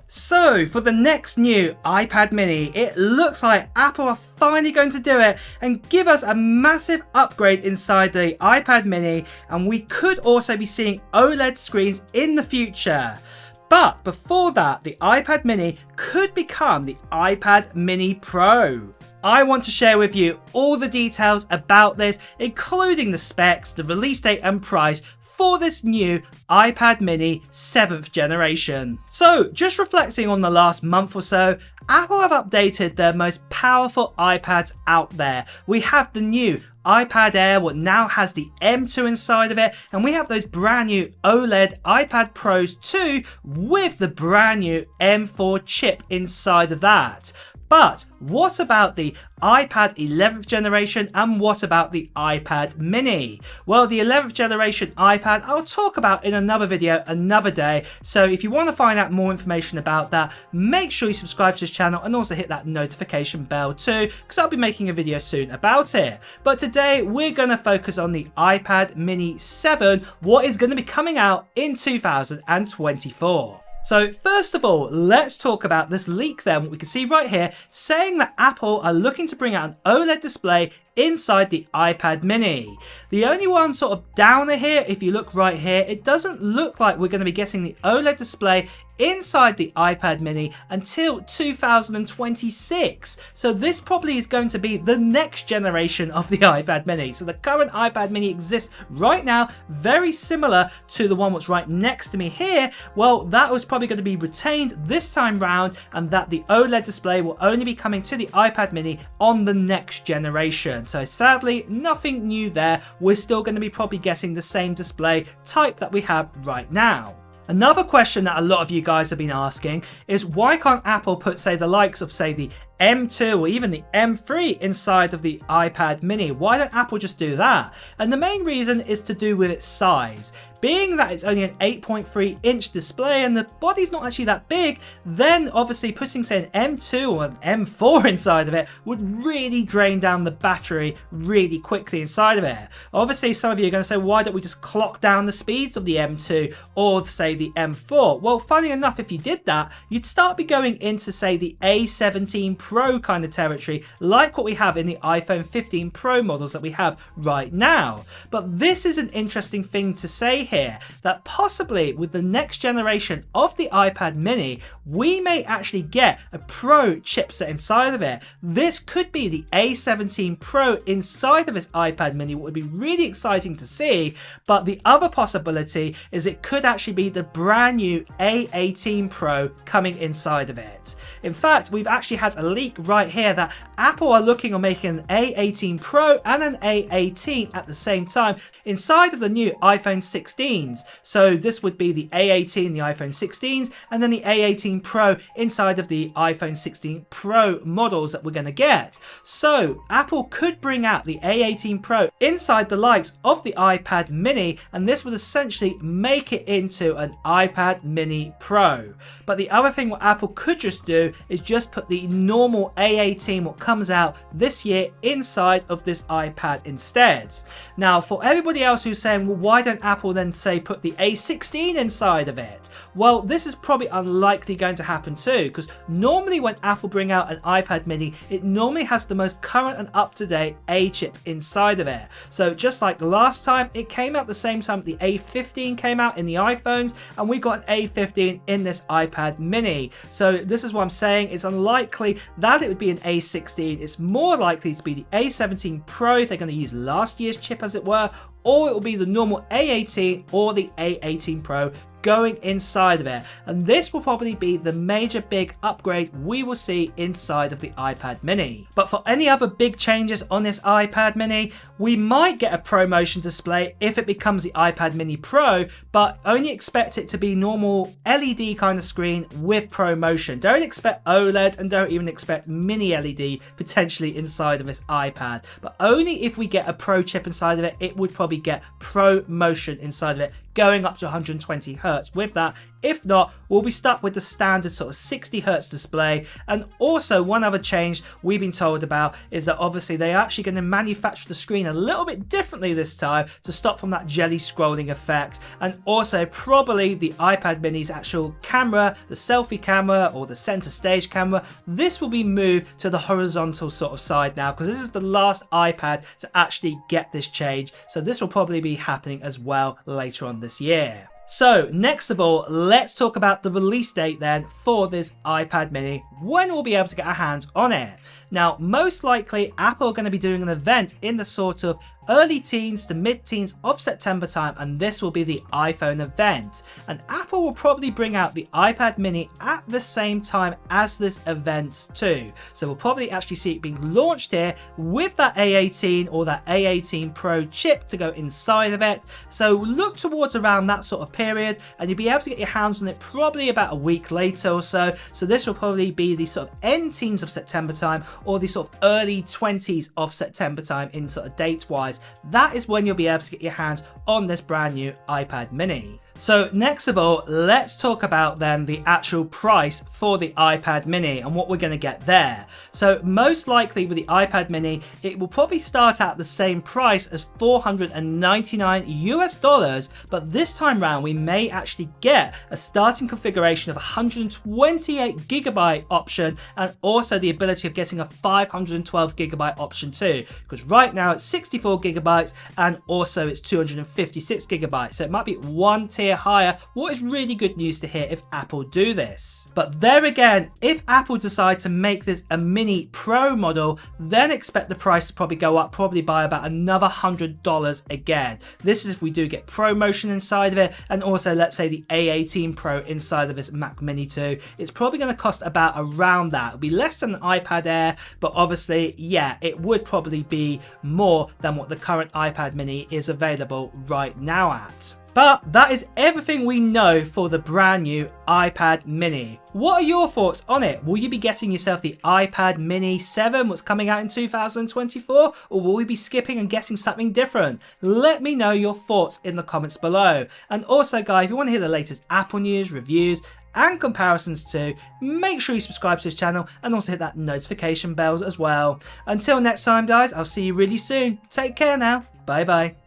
So for the next new iPad mini, it looks like Apple are finally going to do it and give us a massive upgrade inside the iPad mini, and we could also be seeing OLED screens in the future. But before that, the iPad mini could become the iPad mini Pro. I want to share with you all the details about this, including the specs, the release date and price for this new iPad mini 7th generation. So just reflecting on the last month or so, Apple have updated their most powerful iPads out there. We have the new iPad Air, what now has the M2 inside of it, and we have those brand new OLED iPad Pros 2 with the brand new M4 chip inside of that. But what about the iPad 11th generation, and what about the iPad mini? Well, the 11th generation iPad I'll talk about in another video another day, so if you want to find out more information about that, make sure you subscribe to this channel and also hit that notification bell too, because I'll be making a video soon about it. But today we're going to focus on the iPad mini 7, what is going to be coming out in 2024. So first of all, let's talk about this leak then, what we can see right here, saying that Apple are looking to bring out an OLED display inside the iPad mini. The only one sort of downer here, if you look right here, it doesn't look like we're going to be getting the OLED display inside the iPad mini until 2026. So this probably is going to be the next generation of the iPad mini. So the current iPad mini exists right now, very similar to the one that's right next to me here. Well, that was probably going to be retained this time round, and that the OLED display will only be coming to the iPad mini on the next generation. So sadly, nothing new there. We're still going to be probably getting the same display type that we have right now. Another question that a lot of you guys have been asking is, why can't Apple put, say, the likes of, say, the M2 or even the M3 inside of the iPad mini? Why don't Apple just do that? And the main reason is to do with its size. Being that it's only an 8.3 inch display and the body's not actually that big, then obviously putting, say, an M2 or an M4 inside of it would really drain down the battery really quickly inside of it. Obviously some of you are going to say, why don't we just clock down the speeds of the M2 or, say, the M4? Well, funny enough, if you did that, you'd start be going into, say, the A18 Pro kind of territory, like what we have in the iPhone 15 Pro models that we have right now. But this is an interesting thing to say here, that possibly with the next generation of the iPad mini, we may actually get a Pro chipset inside of it. This could be the A17 Pro inside of this iPad mini, what would be really exciting to see. But the other possibility is it could actually be the brand new A18 Pro coming inside of it. In fact, we've actually had a leak right here that Apple are looking on making an A18 Pro and an A18 at the same time inside of the new iPhone 16s. So this would be the A18, the iPhone 16s, and then the A18 Pro inside of the iPhone 16 Pro models that we're going to get. So Apple could bring out the A18 Pro inside the likes of the iPad mini, and this would essentially make it into an iPad mini Pro. But the other thing what Apple could just do is just put the normal A18 what comes out this year inside of this iPad instead. Now for everybody else who's saying, well, why don't Apple then say put the A16 inside of it? Well, this is probably unlikely going to happen too, because normally when Apple bring out an iPad mini, it normally has the most current and up-to-date A chip inside of it. So just like last time, it came out the same time the A15 came out in the iPhones, and we got an A15 in this iPad mini. So this is what I'm saying, it's unlikely that it would be an A16. It's more likely to be the A17 Pro if they're going to use last year's chip as it were, or it will be the normal A18 or the A18 Pro going inside of it. And this will probably be the major big upgrade we will see inside of the iPad mini. But for any other big changes on this iPad mini, we might get a ProMotion display if it becomes the iPad mini Pro, but only expect it to be normal LED kind of screen with ProMotion. Don't expect OLED, and don't even expect mini LED potentially inside of this iPad. But only if we get a Pro chip inside of it, it would probably get ProMotion inside of it, going up to 120 Hz. Hz with that. If not, we'll be stuck with the standard sort of 60 Hz display. And also one other change we've been told about is that obviously they're actually going to manufacture the screen a little bit differently this time to stop from that jelly scrolling effect. And also probably the iPad mini's actual camera, the selfie camera or the center stage camera, this will be moved to the horizontal sort of side now, because this is the last iPad to actually get this change. So this will probably be happening as well later on this year. So next of all, let's talk about the release date then for this iPad mini, when we'll be able to get our hands on it. Now, most likely Apple are going to be doing an event in the sort of early teens to mid-teens of September time, and this will be the iPhone event. And Apple will probably bring out the iPad mini at the same time as this event too. So we'll probably actually see it being launched here with that A18 or that A18 Pro chip to go inside of it. So look towards around that sort of period, and you'll be able to get your hands on it probably about a week later or so. So this will probably be the sort of end teens of September time or the sort of early 20s of September time in sort of date wise. That is when you'll be able to get your hands on this brand new iPad mini. So next of all, let's talk about then the actual price for the iPad mini and what we're going to get there. So most likely with the iPad mini, it will probably start at the same price as $499 US, but this time round we may actually get a starting configuration of 128 gigabyte option and also the ability of getting a 512 gigabyte option too, because right now it's 64 gigabytes and also it's 256 gigabytes. So it might be one tier higher, what is really good news to hear if Apple do this. But there again, if Apple decide to make this a mini Pro model, then expect the price to probably go up probably by about another $100 again. This is if we do get Pro Motion inside of it, and also let's say the A18 Pro inside of this Mac Mini too. It's probably going to cost about around that. It'll be less than an iPad Air, but obviously yeah, it would probably be more than what the current iPad Mini is available right now at. But that is everything we know for the brand new iPad mini. What are your thoughts on it? Will you be getting yourself the iPad mini 7, what's coming out in 2024? Or will we be skipping and getting something different? Let me know your thoughts in the comments below. And also guys, if you want to hear the latest Apple news, reviews, and comparisons too, make sure you subscribe to this channel and also hit that notification bell as well. Until next time guys, I'll see you really soon. Take care now. Bye bye.